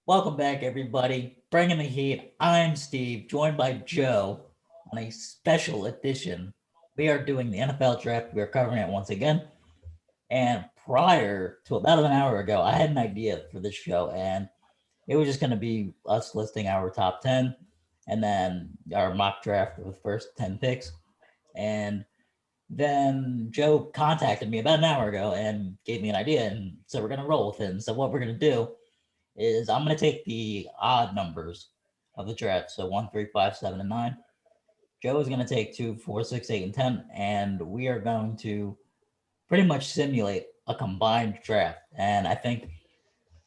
Welcome back, everybody. Bringing the heat. I'm Steve, joined by Joe on a special edition. We are doing the NFL draft. We are covering it once again. And prior to about an hour ago, I had an idea for this show, and it was just going to be us listing our top 10 and then our mock draft of the first 10 picks. And then Joe contacted me about an hour ago and gave me an idea. And so we're going to roll with it. And so, what we're going to do is I'm going to take the odd numbers of the draft. So 1, 3, 5, 7, and 9. Joe is going to take 2, 4, 6, 8, and 10. And we are going to pretty much simulate a combined draft. And I think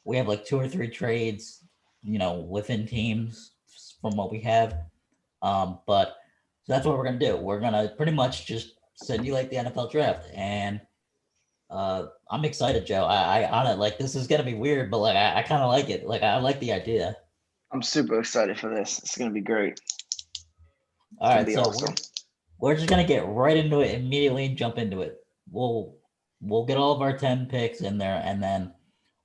we have like 2 or 3 trades, within teams from what we have. But so that's what we're going to do. We're going to pretty much just simulate the NFL draft. And I'm excited, Joe. I on it. Like, this is gonna be weird, but like I kind of like it. Like, I like the idea. I'm super excited for this. It's gonna be great. All It's gonna right, be so awesome. we're just gonna get right into it immediately and jump into it. We'll get all of our 10 picks in there, and then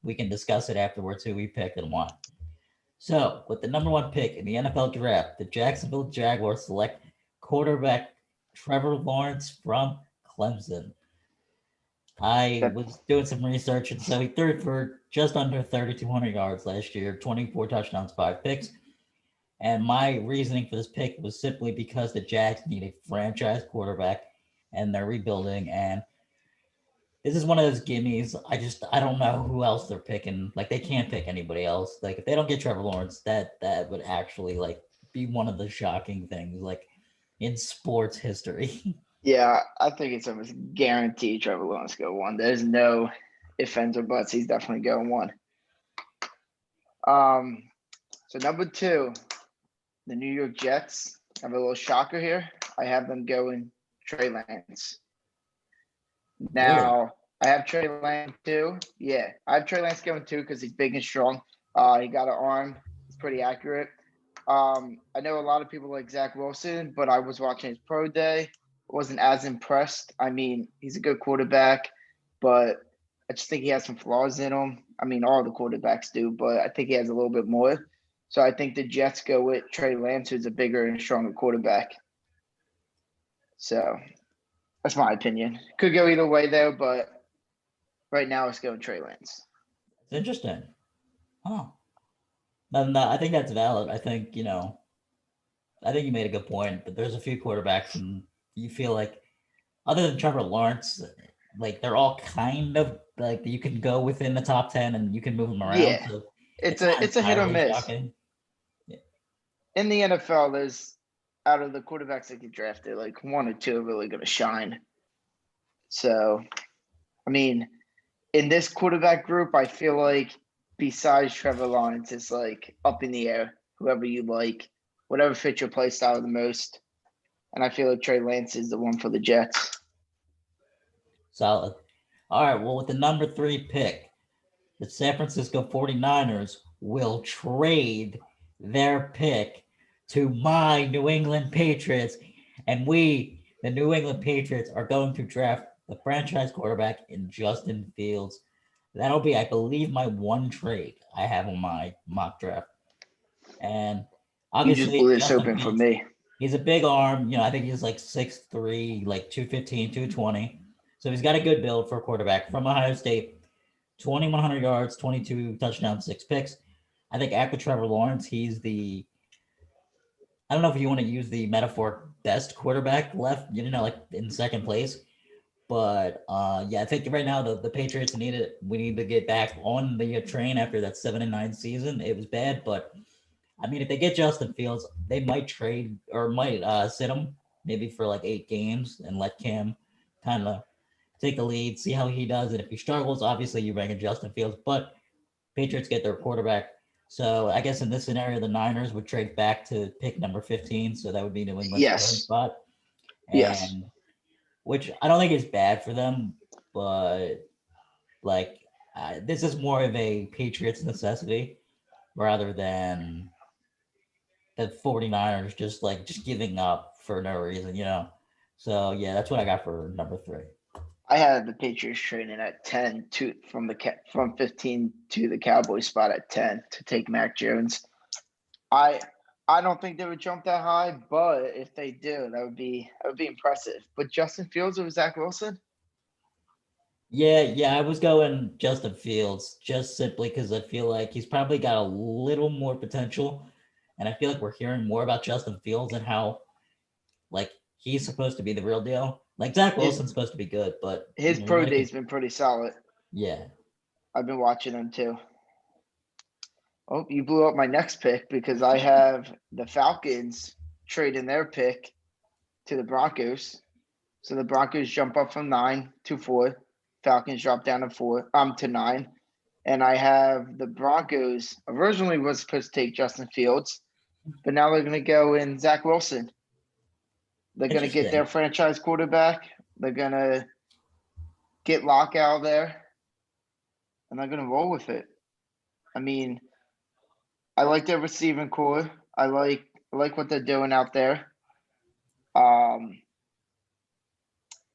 we can discuss it afterwards who we picked and why. So, with the number one pick in the NFL draft, the Jacksonville Jaguars select quarterback Trevor Lawrence from Clemson. I That was doing some research, and so he threw for just under 3,200 yards last year, 24 touchdowns, 5 picks. And my reasoning for this pick was simply because the Jags need a franchise quarterback, and they're rebuilding. And this is one of those gimmies. I don't know who else they're picking. Like, they can't pick anybody else. Like, if they don't get Trevor Lawrence, that would actually like be one of the shocking things like in sports history. yeah, I think it's almost guaranteed Trevor Lawrence go one. There's no ifs, ands, or buts. He's definitely going one. Um, so number two, the New York Jets. I have a little shocker here. I have them going Trey Lance. Really? Now I have Trey Lance too. Yeah, I have Trey Lance going too because he's big and strong. He got an arm. He's pretty accurate. I know a lot of people like Zach Wilson, but I was watching his pro day. Wasn't as impressed. I mean, he's a good quarterback, but I just think he has some flaws in him. I mean, all the quarterbacks do, but I think he has a little bit more. So I think the Jets go with Trey Lance, who's a bigger and stronger quarterback. So that's my opinion. Could go either way though, but right now it's going Trey Lance. It's interesting. Huh. No, I think that's valid. I think you made a good point. But there's a few quarterbacks, and you feel like other than Trevor Lawrence, like they're all kind of like you can go within the top 10 and you can move them around. Yeah, So it's it's not a hit or entirely miss. shocking. Yeah. In the NFL, there's out of the quarterbacks that get drafted, like one or two are really going to shine. So, I mean, in this quarterback group, I feel like besides Trevor Lawrence, it's like up in the air. Whoever you like, whatever fits your play style the most. And I feel like Trey Lance is the one for the Jets. Solid. All right. Well, with the number 3 pick, the San Francisco 49ers will trade their pick to my New England Patriots. And we, the New England Patriots, are going to draft the franchise quarterback in Justin Fields. That'll be, I believe, my one trade I have on my mock draft. And You just obviously, blew this Justin open for Fields, me. he's a big arm. I think he's like 6'3", like 215, 220. So he's got a good build for a quarterback from Ohio State. 2,100 yards, 22 touchdowns, 6 picks. I think after Trevor Lawrence, he's the, I don't know if you want to use the metaphor best quarterback left, like in second place. But yeah, I think right now the Patriots need it. We need to get back on the train after that 7-9 season. It was bad, but I mean, if they get Justin Fields, they might trade or might sit him maybe for like 8 games and let Cam kind of take the lead, see how he does. And if he struggles, obviously you bring in Justin Fields. But Patriots get their quarterback. So I guess in this scenario, the Niners would trade back to pick number 15. So that would be New England's current Yes. spot. Yes. And which I don't think is bad for them, but like this is more of a Patriots necessity rather than the 49ers just giving up for no reason. So yeah, that's what I got for number 3. I had the Patriots trading at 10 to from 15 to the Cowboys spot at 10 to take Mac Jones. I don't think they would jump that high, but if they do, that would be impressive. But Justin Fields over Zach Wilson? Yeah, I was going Justin Fields just simply because I feel like he's probably got a little more potential. And I feel like we're hearing more about Justin Fields and how like he's supposed to be the real deal. Like Zach His Wilson's supposed to be good, but his you pro gotta day's been pretty solid. yeah. I've been watching him too. Oh, you blew up my next pick because I have the Falcons trading their pick to the Broncos. So the Broncos jump up from 9 to 4. Falcons drop down to 4. To 9. And I have the Broncos originally was supposed to take Justin Fields, but now they're gonna go in Zach Wilson. They're gonna get their Interesting. franchise quarterback. They're gonna get Locke out there, and they're gonna roll with it. I mean, I like their receiving core. I like what they're doing out there.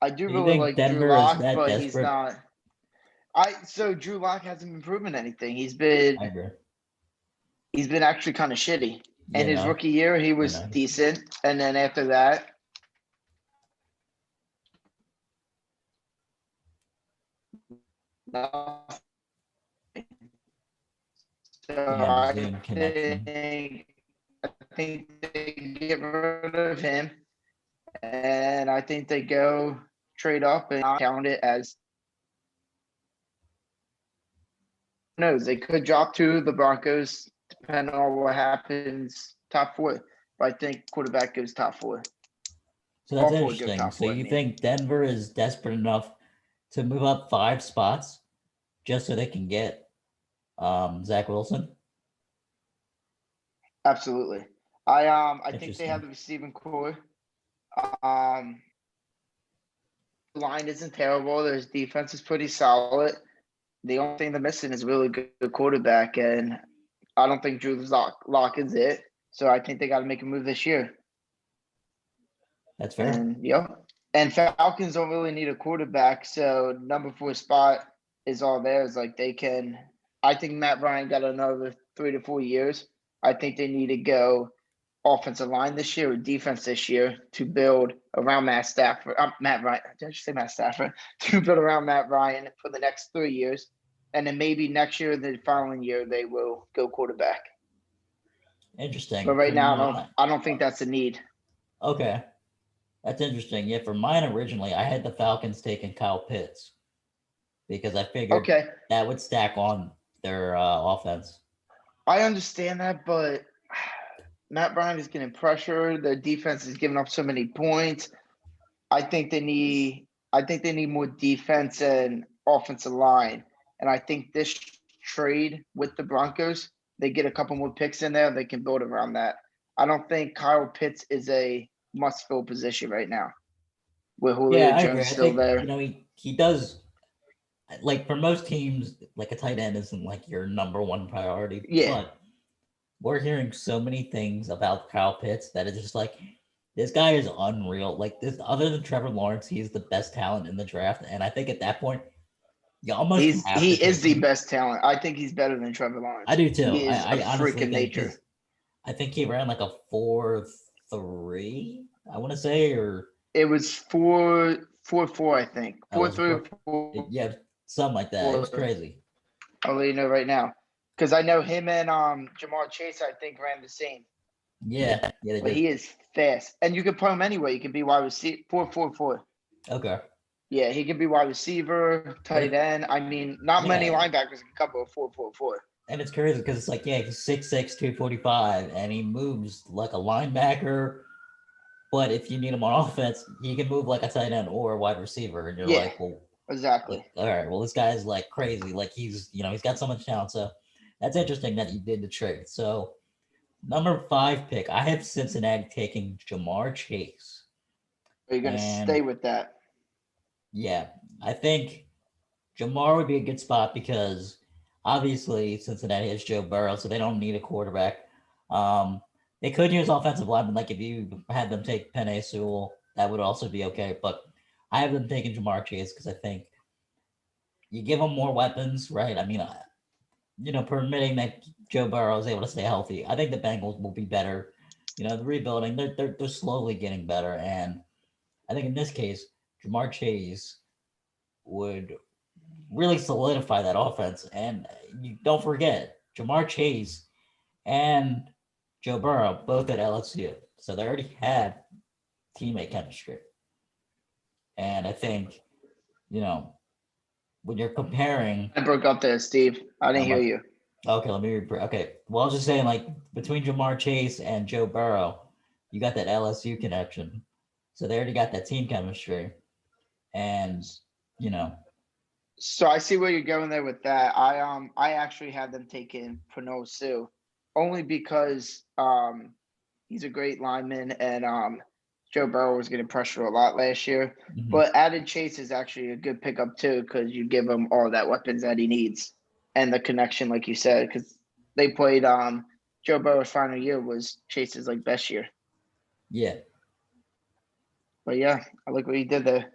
I do Do you really think like Drew Denver is Lock, that but he's desperate? not. So Drew Lock hasn't been proving anything. I agree. He's been actually kind of shitty. And You his know, rookie year, he you was know. decent, and then after that, nothing. So You have a Zoom connection. I think they get rid of him, and I think they go trade up and count it as. Who knows? They could drop to the Broncos, depending on what happens. Top 4, but I think quarterback goes top 4. So that's All 4 go interesting. top So 4. I you mean, think Denver is desperate enough to move up 5 spots just so they can get Zach Wilson? absolutely. I think they have Interesting. the receiving core. Um, line isn't terrible. Their defense is pretty solid. The only thing they're missing is really good quarterback, and I don't think Drew Lock is it. So I think they got to make a move this year. That's fair. And and Falcons don't really need a quarterback, so number 4 spot is all theirs. Like they can. I think Matt Ryan got another 3 to 4 years. I think they need to go offensive line this year or defense this year to build around Matt Stafford. Matt Ryan. Did I just say Matt Stafford? To build around Matt Ryan for the next 3 years, and then maybe next year, the following year, they will go quarterback. But Interesting. right For now, mine, I don't think that's a need. okay, that's interesting. Yeah, for mine originally, I had the Falcons taking Kyle Pitts because I figured Okay, that would stack on their offense. I understand that, but Matt Ryan is getting pressure. The defense is giving up so many points. I think they need. I think they need more defense and offensive line. And I think this trade with the Broncos, they get a couple more picks in there. They can build around that. I don't think Kyle Pitts is a must-fill position right now with Julio Yeah, I agree. Jones I still think there. he does like for most teams, like a tight end isn't like your number one priority, Yeah, but we're hearing so many things about Kyle Pitts that it's just like this guy is unreal. Like this, other than Trevor Lawrence, he's the best talent in the draft, and I think at that point you almost have he to is take the him. best talent. I think he's better than Trevor I Lawrence. do too. He is a I honestly freaking think nature. because I think he ran like a 4.3. I want to say, or It was 4.44, I think. I was 4.3 4. or 4. Yeah, something like that. It was crazy. I'll let you know right now because I know him and Jamar Chase. I think ran the same, Yeah, they but did. he is fast, and you can put him anyway. You can be wide receiver 4.44. Okay. Yeah, he can be wide receiver, tight end. I mean, not many Yeah, linebackers can cover 4.44. and it's crazy because it's like, yeah, he's 6'6", 245, and he moves like a linebacker. But if you need him on offense, he can move like a tight end or a wide receiver, and you're Yeah, like, well, exactly. all right, well, this guy's like crazy. Like he's got so much talent. So that's interesting that you did the trade. So number 5 pick, I have Cincinnati taking Jamar Chase, Are you gonna and stay with that? yeah, I think Jamar would be a good spot because obviously Cincinnati has Joe Burrow, so they don't need a quarterback. Um, they could use offensive linemen, like if you had them take Penei Sewell, that would also be okay. But I have them taking Jamar Chase because I think you give them more weapons, right? I mean, permitting that Joe Burrow is able to stay healthy, I think the Bengals will be better. The rebuilding, they're slowly getting better, and I think in this case, Jamar Chase would really solidify that offense. And you don't forget, Jamar Chase and Joe Burrow both at LSU, so they already had teammate chemistry. And I think, when you're comparing, I broke up there, Steve. I didn't hear you. okay, let me okay. Well, I was just saying, like, between Jamar Chase and Joe Burrow, you got that LSU connection, so they already got that team chemistry, and So I see where you're going there with that. I actually had them taking Pano Sue only because he's a great lineman and Joe Burrow was getting pressure a lot last year. mhm. But added Chase is actually a good pickup too because you give him all that weapons that he needs and the connection, like you said, because they played Joe Burrow's final year was Chase's like best year. Yeah, But yeah, I like what he did there.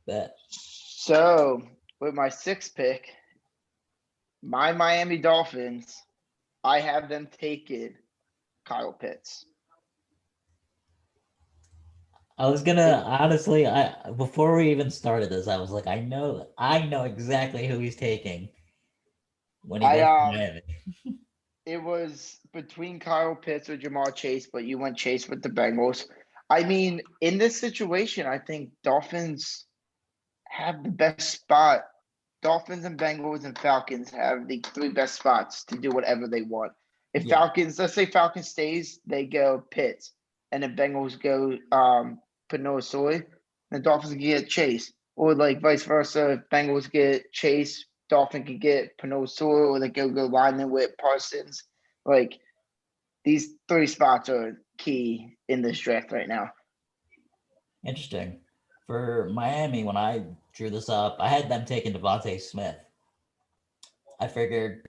that So with my sixth pick, my Miami Dolphins, I have them taking Kyle Pitts. I was gonna honestly, I before we even started this, I was like, I know exactly who he's taking when he I gets to Miami. It was between Kyle Pitts or Jamar Chase, but you went Chase with the Bengals. I mean, in this situation, I think Dolphins have the best spot. Dolphins and Bengals and Falcons have the three best spots to do whatever they want. If Yeah, let's say Falcons stays, they go Pitts, and the Bengals go Panoa Soy, the Dolphins can get Chase, or like vice versa. If Bengals get Chase, Dolphin can get Panoa Soy, or they go lineman with Parsons. Like these three spots are key in this draft right now. interesting. For Miami, when I drew this up, I had them taking Devontae Smith. I figured,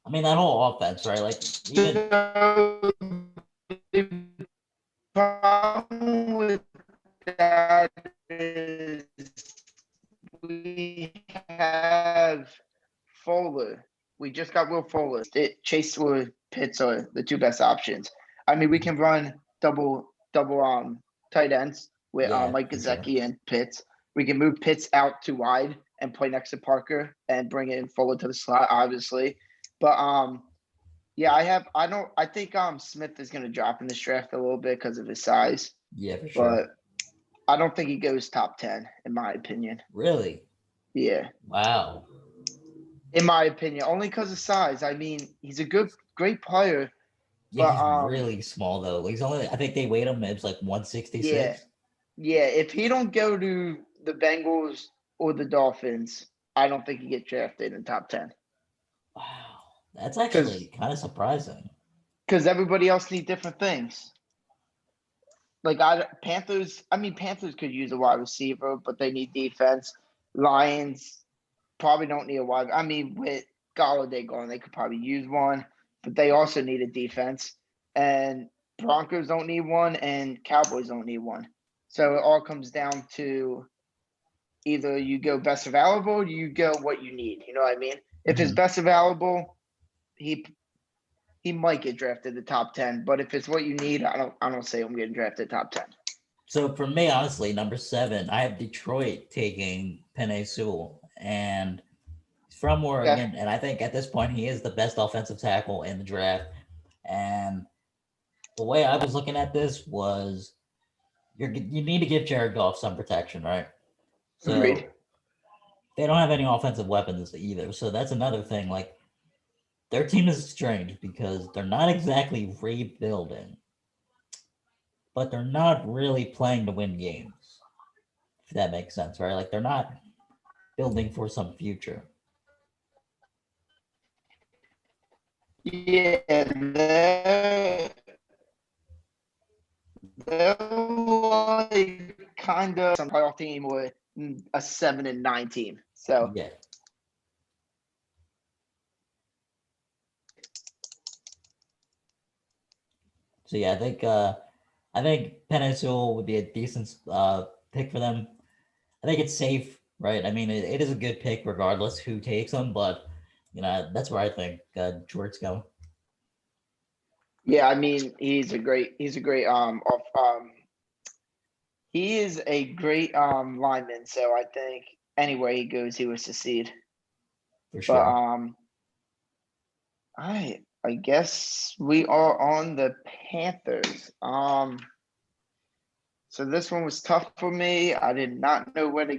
I mean, that whole offense, right? Like, even So the problem with that is we have Fuller. We just got Will Fuller. Chase or Pitts are the two best options. I mean, we can run double tight ends with yeah, Mike for sure. Gesicki and Pitts. We can move Pitts out to wide and play next to Parker and bring in Fuller to the slot, obviously. But yeah, I think Smith is gonna drop in this draft a little bit because of his size, Yeah, for sure. but I don't think he goes top 10, in my opinion. Really? Yeah. Wow. In my opinion, only because of size. I mean, he's a great player, Yeah, but he's really small though. He's only, I think they weighed him, it's like 166. yeah. If he don't go to the Bengals or the Dolphins, I don't think he gets drafted in the top 10 Wow. That's actually kind of surprising. because everybody else need different things. Like Panthers could use a wide receiver, but they need defense. Lions probably don't need a wide. I mean, with Galladay going, they could probably use one, but they also need a defense. And Broncos don't need one, and Cowboys don't need one. So it all comes down to either you go best available, or you go what you need. You know what I mean? If it's Mhm. best available, he might get drafted the top 10. But if it's what you need, I don't say I'm getting drafted top 10. So for me, honestly, number 7, I have Detroit taking Penei Sewell, and he's from Okay. Oregon, and I think at this point he is the best offensive tackle in the draft. And the way I was looking at this was, you need to give Jared Goff some protection, right? Agreed. So they don't have any offensive weapons either. So that's another thing. Like, their team is strange because they're not exactly rebuilding, but they're not really playing to win games. If that makes sense, right? Like, they're not building for some future. Yeah, they're like kind of some playoff team with a 7-9 team. So Yeah. So yeah, I think Penei Sewell would be a decent pick for them. I think it's safe, right? I mean, it is a good pick regardless who takes him, but that's where I think Jort's going. Yeah, I mean, he's a great he is a great lineman, so I think anywhere he goes he will succeed. For But sure. I guess we are on the Panthers. So this one was tough for me. I did not know where to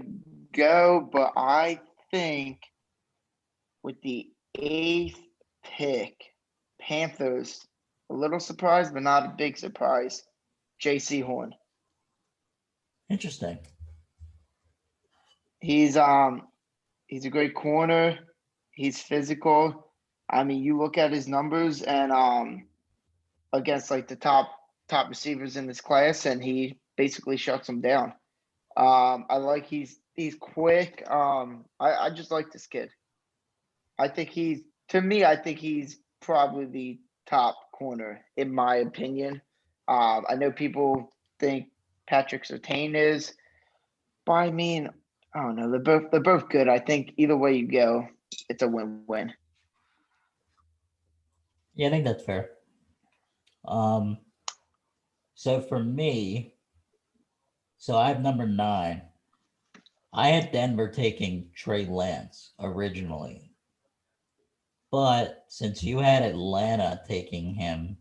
go, but I think with the 8th pick, Panthers, a little surprised, but not a big surprise. J.C. Horn. Interesting. He's a great corner. He's physical. I mean, you look at his numbers and against like the top receivers in this class, and he basically shuts them down. I like he's quick. I just like this kid. I think I think he's probably the top corner in my opinion. I know people think Patrick Surtain is, but I mean, I don't know. They're both good. I think either way you go, it's a win-win. Yeah, I think that's fair. So for me, so I have number 9. I had Denver taking Trey Lance originally, but since you had Atlanta taking him,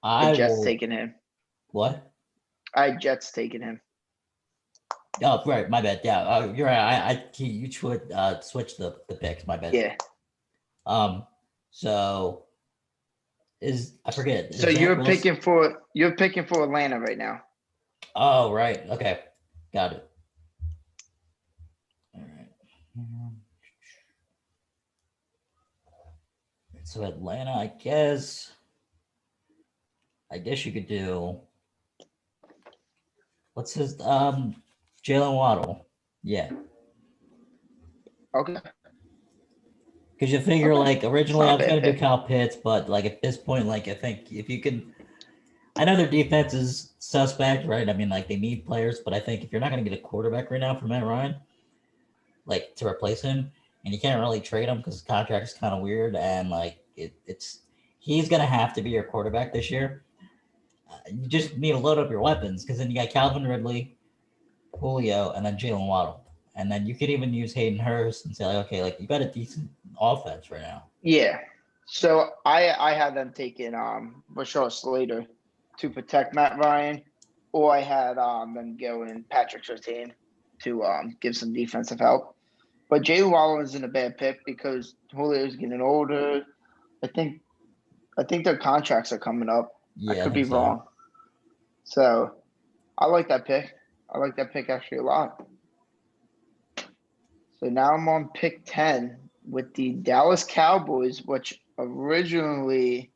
The I Jets will. taking him. What? I had Jets taking him. Oh, right. My bad. Yeah, you're right. You should switch the picks. My bad. Yeah. So I forget. So Is Zach Wilson? you're picking for Atlanta right now. Oh, right. Okay, got it. All right. So Atlanta, I guess you could do. What's his Jalen Waddle? Yeah, Okay. because you figure Okay. like It's originally I not a was bad gonna do pick. Kyle Pitts, but like at this point, like I think if you can, I know their defense is suspect, right? I mean, like they need players, but I think if you're not gonna get a quarterback right now for Matt Ryan, like to replace him, and you can't really trade him because his contract is kind of weird, and like it's he's gonna have to be your quarterback this year. You just need to load up your weapons because then you got Calvin Ridley, Julio, and then Jalen Waddle. And then you could even use Hayden Hurst and say, like, okay, like you got a decent offense right now. Yeah. So I had them taking Rashawn Slater to protect Matt Ryan, or I had them going Patrick Surtain to give some defensive help. But Jalen Waddle isn't a bad pick because Julio's getting older. I think their contracts are coming up. I Yeah, I could be think so. wrong. So I like that pick. I like that pick actually a lot. So now I'm on pick 10 with the Dallas Cowboys, which originally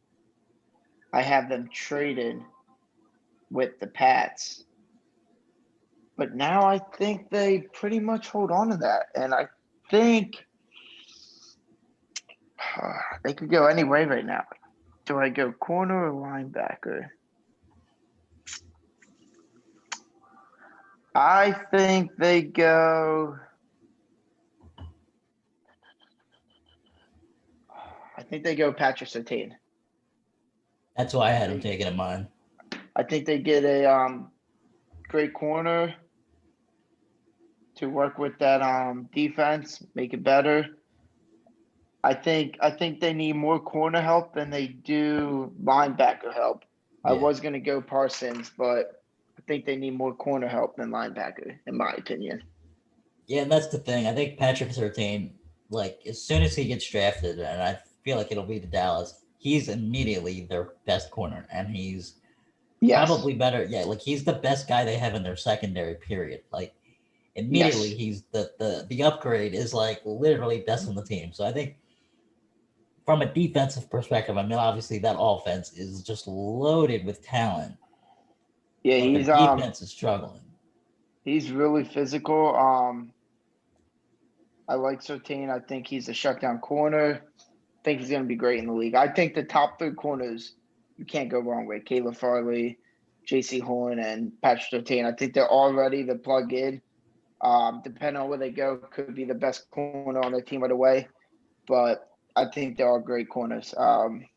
I have them traded with the Pats. But now I think they pretty much hold on to that. And I think they could go any way right now. Do I go corner or linebacker? I think they go. I think they go Patrick Surtain. That's why I had him taken in mind. I think they get a great corner to work with that defense, make it better. I think they need more corner help than they do linebacker help. I Yeah. was gonna go Parsons, but I think they need more corner help than linebacker, in my opinion. Yeah, and that's the thing. I think Patrick Surtain, like, as soon as he gets drafted, and I feel like it'll be to Dallas, he's immediately their best corner, and he's Yes. probably better. Yeah, like he's the best guy they have in their secondary. Period. Like immediately, Yes. he's the upgrade is like literally best on the team. So I think from a defensive perspective, I mean, obviously that offense is just loaded with talent, Yeah, but their defense is struggling. he's really physical. I like Sertain. I think he's a shutdown corner. I think he's going to be great in the league. I think the top 3 corners you can't go wrong with. Caleb Farley, J.C. Horn and Patrick Surtain. I think they're all ready to plug in. Depending on where they go, could be the best corner on their team right away. But I think they're all great corners. I'm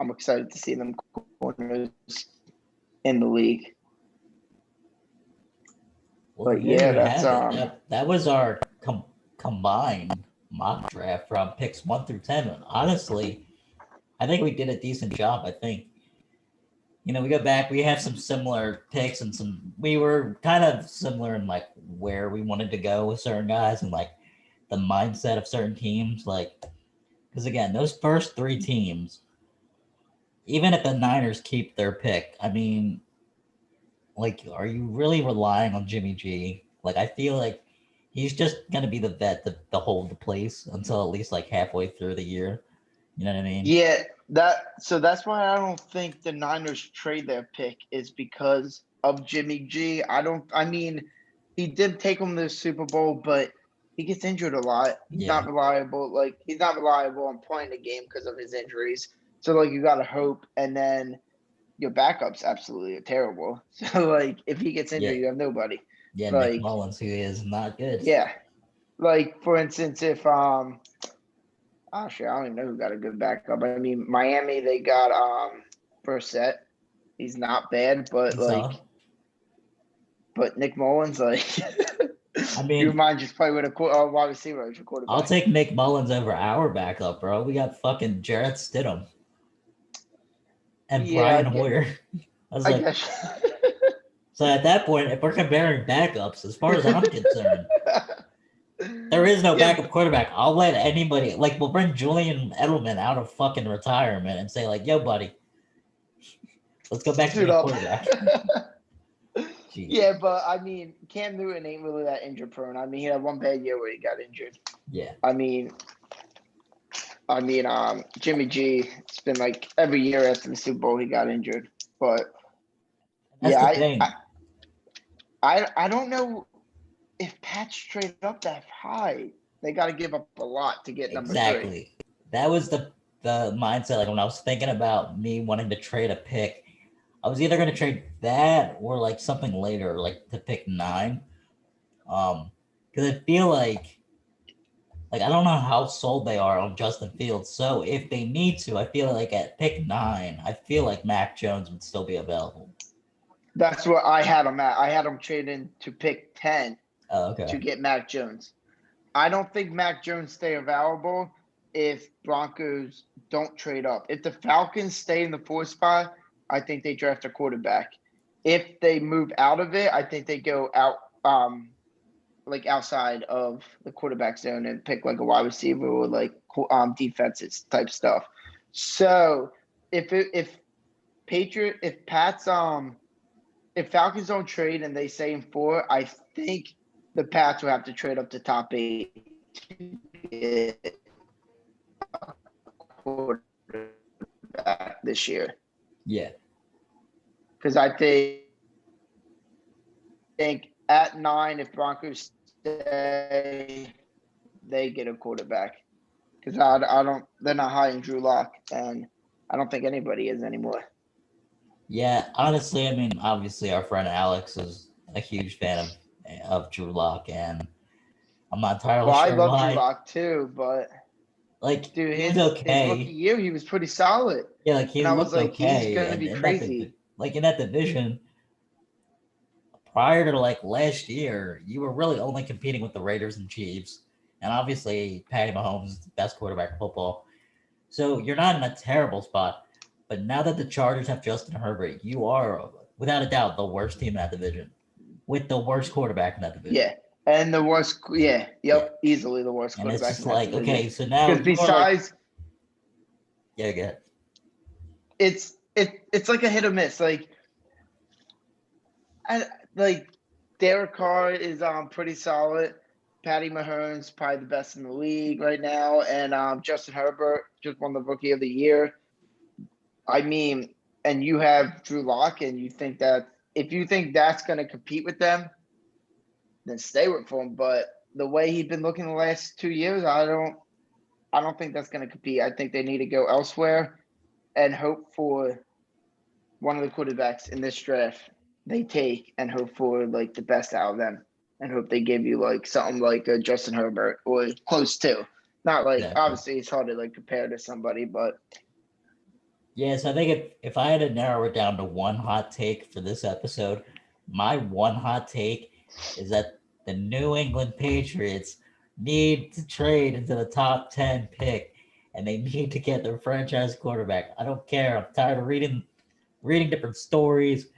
excited to see them corners in the league. Well, But there yeah, you that's have it. That was our combined mock draft from picks 1 through 10. Honestly, I think we did a decent job. I think, we go back, we have some similar picks and we were kind of similar in like where we wanted to go with certain guys and like the mindset of certain teams. Like, because again, those first 3 teams, even if the Niners keep their pick, I mean, like, are you really relying on Jimmy G? Like, I feel like he's just gonna be the vet to hold the place until at least like halfway through the year. You know what I mean? Yeah, that's why I don't think the Niners trade their pick is because of Jimmy G. I mean, he did take him to the Super Bowl, but he gets injured a lot. He's not Yeah. reliable. Like, he's not reliable on playing the game because of his injuries. So like, you gotta hope, and then your backups absolutely are terrible. So like, if he gets injured, Yeah. you have nobody. Yeah, Nick Like, Mullins, who is not good. yeah. Like, for instance, if actually, I don't even know who got a good backup. I mean, Miami, they got Brissett. He's not bad, but So, but Nick Mullins, like, I you mean, mind just play with a wide receiver as your quarterback. I'll take Nick Mullins over our backup, bro. We got fucking Jarrett Stidham and Yeah, Brian Hoyer. I was I like, guess. so at that point, if we're comparing backups, as far as I'm concerned, there is no Yeah, backup quarterback. I'll let anybody, like, we'll bring Julian Edelman out of fucking retirement and say, like, yo, buddy, let's go back to suit being up. quarterback. Jeez. Yeah, but I mean, Cam Newton ain't really that injury prone. I mean, he had one bad year where he got injured. Yeah. I mean, Jimmy G. It's been like every year after the Super Bowl he got injured, but That's yeah, the thing. I don't know if Pats trade up that high. They got to give up a lot to get number 3. Exactly. That was the mindset. Like when I was thinking about me wanting to trade a pick, I was either going to trade that or like something later, like to pick 9. Because I feel like I don't know how sold they are on Justin Fields. So if they need to, I feel like at pick 9, I feel like Mac Jones would still be available. That's what I had him at. I had him trading to pick 10 to get Mac Jones. I don't think Mac Jones stay available if Broncos don't trade up. If the Falcons stay in the 4th spot, I think they draft a quarterback. If they move out of it, I think they go out like outside of the quarterback zone and pick like a wide receiver or like defenses type stuff. So if Falcons don't trade and they stay in 4, I think the Pats will have to trade up to top 8 to get a quarterback this year. Yeah. Because I think at 9, if Broncos stay, they get a quarterback. Because they're not high in Drew Lock, and I don't think anybody is anymore. Yeah, honestly, I mean, obviously, our friend Alex is a huge fan of Drew Lock, and I'm not entirely Well, sure I love why. Drew Lock too, but like, dude, he was his okay. rookie year, he was pretty solid. Yeah, like he And I looked was like, okay. he's gonna be crazy. In that division, prior to like last year, you were really only competing with the Raiders and Chiefs, and obviously Patty Mahomes is the best quarterback in football. So you're not in a terrible spot. But now that the Chargers have Justin Herbert, you are without a doubt the worst team in that division, with the worst quarterback in that division. Yeah, and the worst. Easily the worst And it's quarterback. just like, okay, so now because besides, yeah, good. It's like a hit or miss. Like Derek Carr is pretty solid. Patty Mahomes probably the best in the league right now, and Justin Herbert just won the Rookie of the Year. I mean, and you have Drew Lock, and you think that if you think that's going to compete with them, then stay with him. But the way he's been looking the last 2 years, I don't think that's going to compete. I think they need to go elsewhere and hope for one of the quarterbacks in this draft they take and hope for like the best out of them and hope they give you like something like a Justin Herbert or close to. Not like Exactly. obviously it's hard to like compare to somebody, but Yeah, so I think if I had to narrow it down to one hot take for this episode, my one hot take is that the New England Patriots need to trade into the top 10 pick and they need to get their franchise quarterback. I don't care. I'm tired of reading different stories,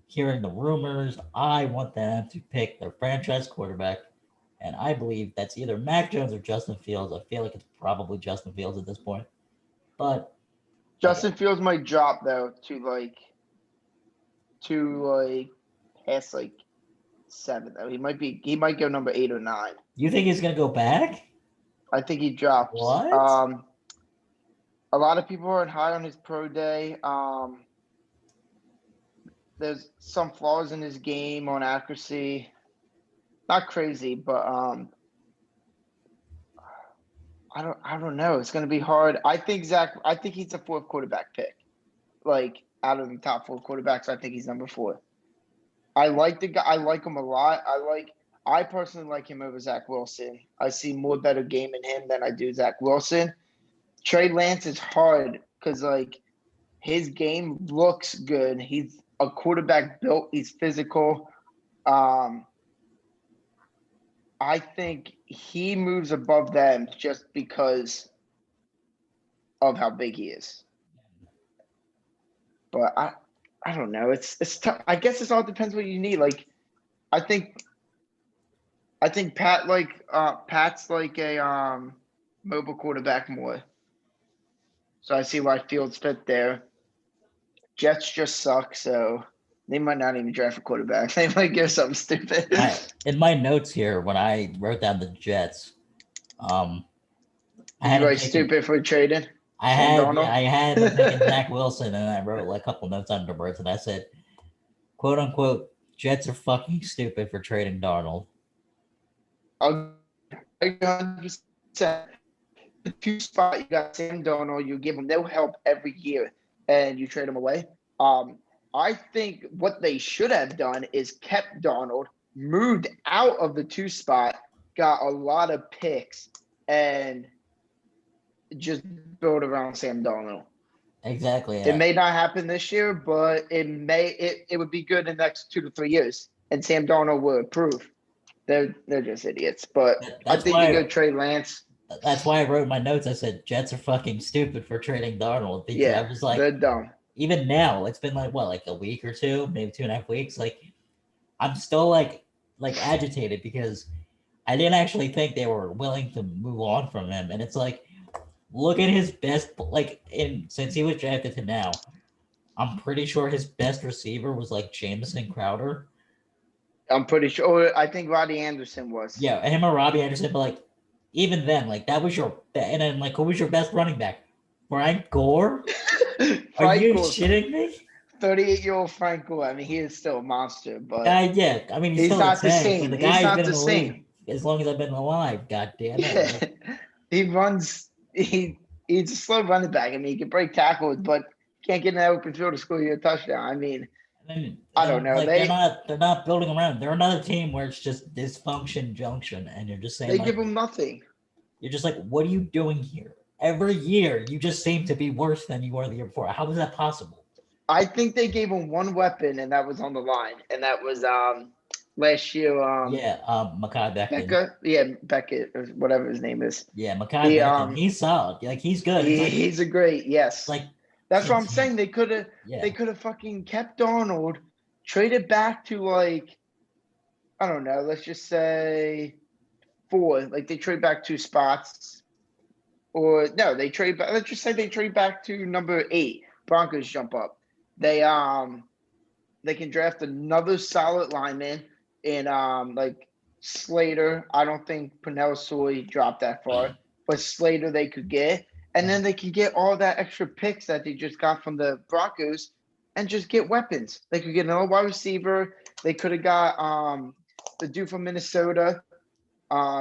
hearing the rumors. I want them to pick their franchise quarterback. And I believe that's either Mac Jones or Justin Fields. I feel like it's probably Justin Fields at this point. But Justin Fields might drop though to past like 7 though. He might go number 8 or 9. you think he's gonna go back? I think he drops. What? A lot of people aren't high on his pro day. There's some flaws in his game on accuracy. Not crazy, but I don't know. It's gonna be hard. I think he's a 4th quarterback pick. Like out of the top 4 quarterbacks, I think he's number 4. I like the guy. I like him a lot. I personally like him over Zach Wilson. I see more better game in him than I do Zach Wilson. Trey Lance is hard because like his game looks good. He's a quarterback built. He's physical. I think he moves above them just because of how big he is. But I don't know. It's tough. I guess it all depends what you need. Like I think Pat's like a mobile quarterback more. So I see why Fields fit there. Jets just suck, so they might not even draft a quarterback. They might give something stupid. In my notes here, when I wrote down the Jets, I had really stupid for trading. I had them picking Zach Wilson, and I wrote like a couple notes underwards, and I said, "quote unquote," Jets are fucking stupid for trading Darnold. 100%. The 2 spot you got Sam Darnold. You give them no help every year, and you trade them away. I think what they should have done is kept Darnold, moved out of the 2 spot, got a lot of picks, and just build around Sam Darnold. Exactly. It may not happen this year, but it would be good in the next 2 to 3 years, and Sam Darnold will improve. They're just idiots, but I think you go trade Lance. That's why I wrote in my notes. I said Jets are fucking stupid for trading Darnold because I was like, they're dumb. Even now, it's been like what, like a week or 2, maybe 2.5 weeks. Like, I'm still like agitated because I didn't actually think they were willing to move on from him. And it's like, look at his best, since he was drafted to now, I'm pretty sure his best receiver was like Jamison Crowder. I'm pretty sure. I think Robbie Anderson was. Yeah, him or Robbie Anderson, but like even then, like that was your, and then like who was your best running back? Frank Gore? Are you shitting me? 38-year-old Frank Gore. I mean, he is still a monster, but yeah, I mean, he's still not the same. same. The guy's not been the in the same league as long as I've been alive. God damn it! Yeah. He runs. He's a slow running back. I mean, he can break tackles, but can't get in that open field to score you a touchdown. I mean, I don't know. Like, they're not building around. They're another team where it's just dysfunction junction, and you're just saying they give them nothing. You're just like, what are you doing here? Every year, you just seem to be worse than you were the year before. How is that possible? I think they gave him one weapon, and that was on the line, and that was last year. Mekhi Becton. Beckett, or whatever his name is. Yeah, Mekhi Becton. He's solid. Like he's good. He's a great yes. Like that's what I'm saying. They could have fucking kept Darnold, traded back to like, I don't know. Let's just say 4. Like they trade back 2 spots, or no, they trade back. Let's just say they trade back to number 8. Broncos jump up. They can draft another solid lineman in like Slater. I don't think Penei Sewell dropped that far, but Slater they could get, and then they can get all that extra picks that they just got from the Broncos and just get weapons. They could get another wide receiver. They could have got the dude from Minnesota.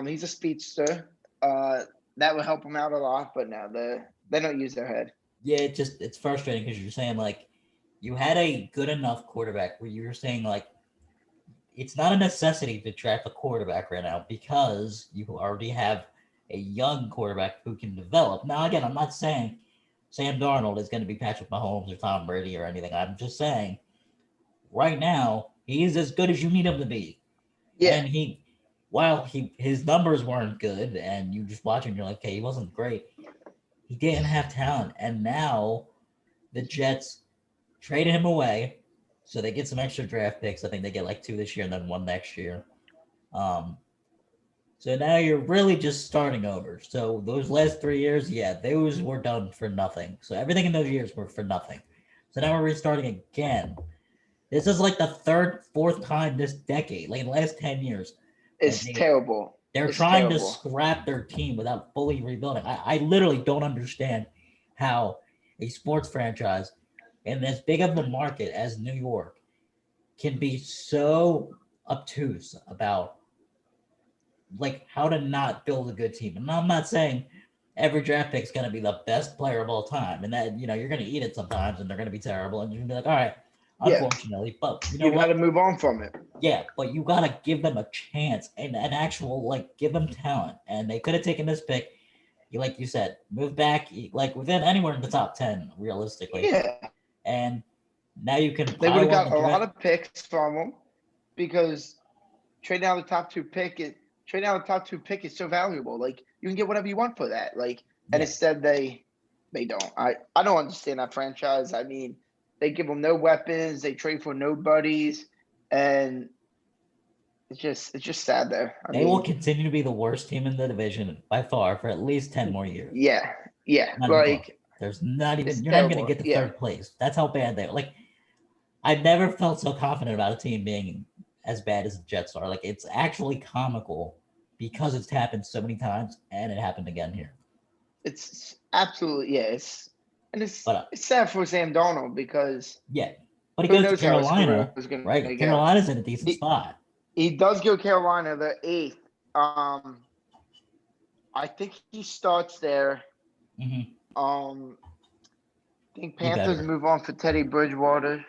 He's a speedster. That would help them out a lot, but no, they don't use their head. Yeah, it's frustrating because you're saying like you had a good enough quarterback where you were saying like it's not a necessity to draft a quarterback right now because you already have a young quarterback who can develop. Now, again, I'm not saying Sam Darnold is going to be Patrick Mahomes or Tom Brady or anything. I'm just saying right now he's as good as you need him to be. Yeah, And while his numbers weren't good, and you just watch him, you're like, okay, he wasn't great. He didn't have talent, and now the Jets traded him away, so they get some extra draft picks. I think they get like 2 this year and then 1 next year. Um, so now you're really just starting over. So those last 3 years, yeah, those were done for nothing. So everything in those years were for nothing. So now we're restarting again. This is like the third, fourth time this decade, like in the last 10 years, that it's terrible. they're It's trying to terrible. scrap their team without fully rebuilding. I literally don't understand how a sports franchise in as big of a market as New York can be so obtuse about like how to not build a good team. And I'm not saying every draft pick is going to be the best player of all time, and that you're going to eat it sometimes, and they're going to be terrible, and you're going to be like, all right, Yeah, unfortunately, but you know you got to what? move on from it. Yeah, but you gotta give them a chance and an actual like give them talent. And they could have taken this pick, like you said, move back like within anywhere in the top 10, realistically. Yeah, And now you can they would have pile on the got a lot draft. of picks from him because trading out the top two pick it trading out the top two pick is so valuable. Like you can get whatever you want for that. Like and Yeah. instead they don't. I don't understand that franchise. I mean, they give them no weapons, they trade for nobodies, and it's just sad there. I They will mean, continue to be the worst team in the division by far for at least 10 more years. yeah, yeah. Not even close. Like There's not it's even you're not even gonna terrible. get to Yeah. third place. That's how bad they are. Like I've never felt so confident about a team being as bad as the Jets are. Like it's actually comical because it's happened so many times and it happened again here. It's absolutely yeah. It's But it's sad for Sam Darnold because yeah, but he who goes to knows how his career Carolina, is going to right? go. Carolina's in a decent He spot. he does go Carolina the 8th. I think he starts there. Hmm. I think He Panthers better. move on for Teddy Bridgewater.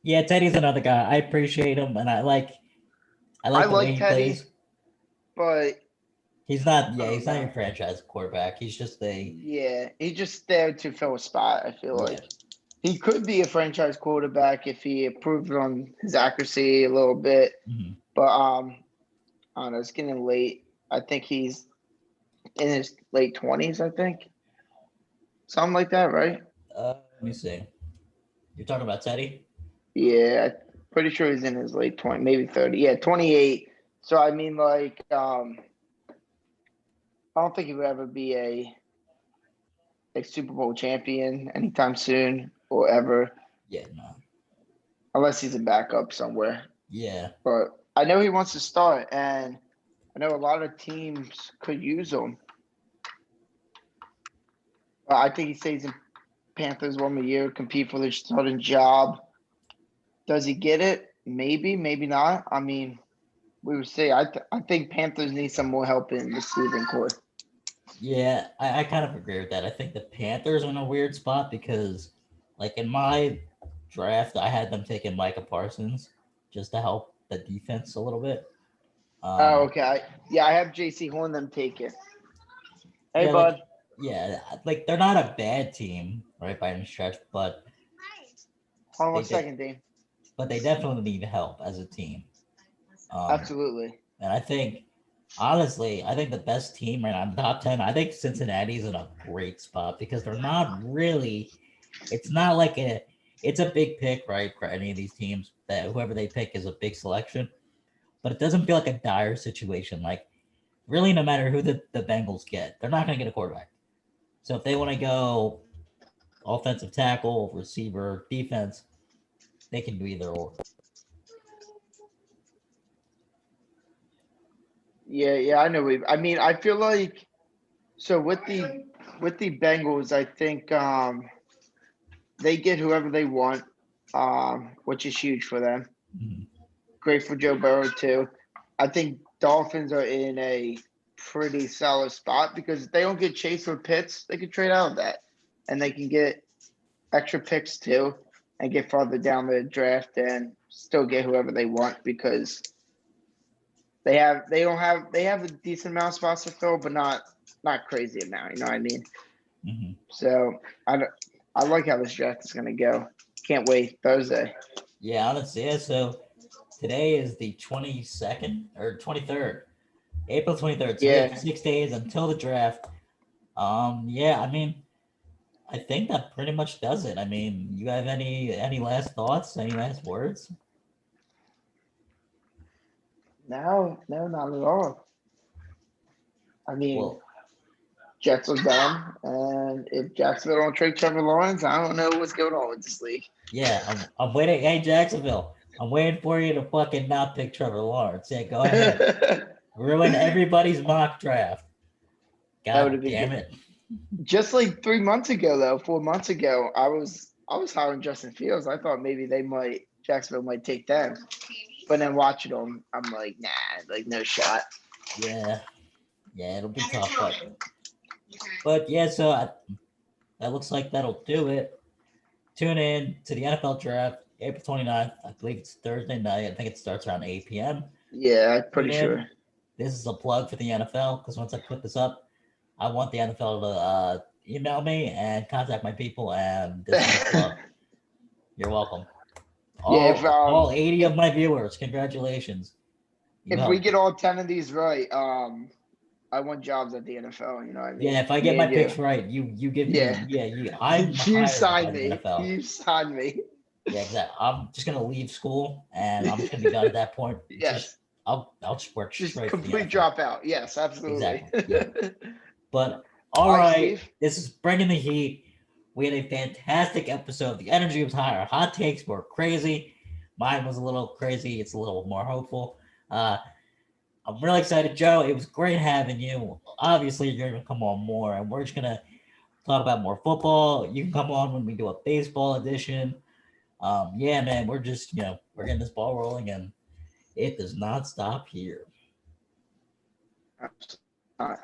Yeah, Teddy's another guy. I appreciate him, and I I like the way like he plays. Teddy, but He's not. I Yeah, don't he's not know. your franchise quarterback. He's just a. Yeah, he's just there to fill a spot. I feel Yeah. like he could be a franchise quarterback if he improved on his accuracy a little bit. Mhm. But I don't know. It's getting late. I think he's in his late 20s. I think something like that, right? Let me see. You're talking about Teddy? Yeah, pretty sure he's in his late 20, maybe 30. Yeah, 28. So I mean, like, I don't think he would ever be a Super Bowl champion anytime soon or ever, Yeah, no. unless he's a backup somewhere. Yeah, But I know he wants to start, and I know a lot of teams could use him. But I think he stays in Panthers 1 more year, compete for the starting job. Does he get it? Maybe, maybe not. I mean, we would say I think Panthers need some more help in the receiving core. yeah. I kind of agree with that. I think the Panthers are in a weird spot because, like in my draft, I had them taking Micah Parsons just to help the defense a little bit. Oh, Um, okay. I have JC Horn them take it. Hey, yeah, bud. like they're not a bad team, right, by any stretch, but Hold on they one did, second, Dean. but they definitely need help as a team. Um, Absolutely. and I think, honestly, I think the best team right now in the top 10, I think Cincinnati's in a great spot because they're not really, it's not like it's a big pick, right, for any of these teams that whoever they pick is a big selection, but it doesn't feel like a dire situation. Like, really, no matter who the Bengals get, they're not going to get a quarterback. So if they want to go offensive tackle, receiver, defense, they can do either or. Yeah, I know. I mean, I feel like so with the Bengals, I think they get whoever they want, which is huge for them. Mhm. Great for Joe Burrow too. I think Dolphins are in a pretty solid spot because if they don't get Chase or Pitts, they can trade out of that, and they can get extra picks too. and get farther down the draft and still get whoever they want because they have a decent amount of spots to fill, but not crazy amount. You know what I mean? Hmm. So I like how this draft is gonna go. Can't wait Thursday. Yeah, honestly, yeah. So today is the 22nd or 23rd, April 23rd. So we have Yeah. 6 days until the draft. Yeah, I mean, I think that pretty much does it. I mean, you have any last thoughts? Any last words? No, not at all. I mean, Well, Jets are done, and if Jacksonville don't trade Trevor Lawrence, I don't know what's going on with this league. yeah, I'm waiting. Hey, Jacksonville, I'm waiting for you to fucking not pick Trevor Lawrence. Yeah, go ahead. Ruin everybody's mock draft. That would God have been damn good. it. Just like 3 months ago, though, 4 months ago, I was high on Justin Fields. I thought maybe Jacksonville might take them, but then watching them, I'm like, nah, like no shot. Yeah, yeah, it'll be tough, but yeah. So that looks like that'll do it. Tune in to the NFL draft, April 29th. I believe it's Thursday night. I think it starts around 8 p.m. Yeah, I'm Tune pretty in. sure. This is a plug for the NFL because once I put this up, I want the NFL to email me and contact my people, and this is a plug. You're welcome. Yeah, All 80 of my viewers, congratulations. You if we helped. get all 10 of these right, I want jobs at the NFL. You know what I mean? Yeah, if I get Me my and you. picks right, you give Yeah. me I'm You hired by signed the me. NFL. You signed me. Yeah, exactly. I'm just gonna leave school and I'm just gonna be done at that point. Yes. I'll just work Just straight for the complete NFL. dropout. Yes, absolutely. Exactly. Yeah. But all All right, right, Steve. this is bringing the heat. We had a fantastic episode. The energy was high. Our hot takes were crazy. Mine was a little crazy. It's a little more hopeful. I'm really excited, Joe. It was great having you. Obviously, you're gonna come on more, and we're just gonna talk about more football. You can come on when we do a baseball edition. Yeah, man, we're just we're getting this ball rolling, and it does not stop here. All right.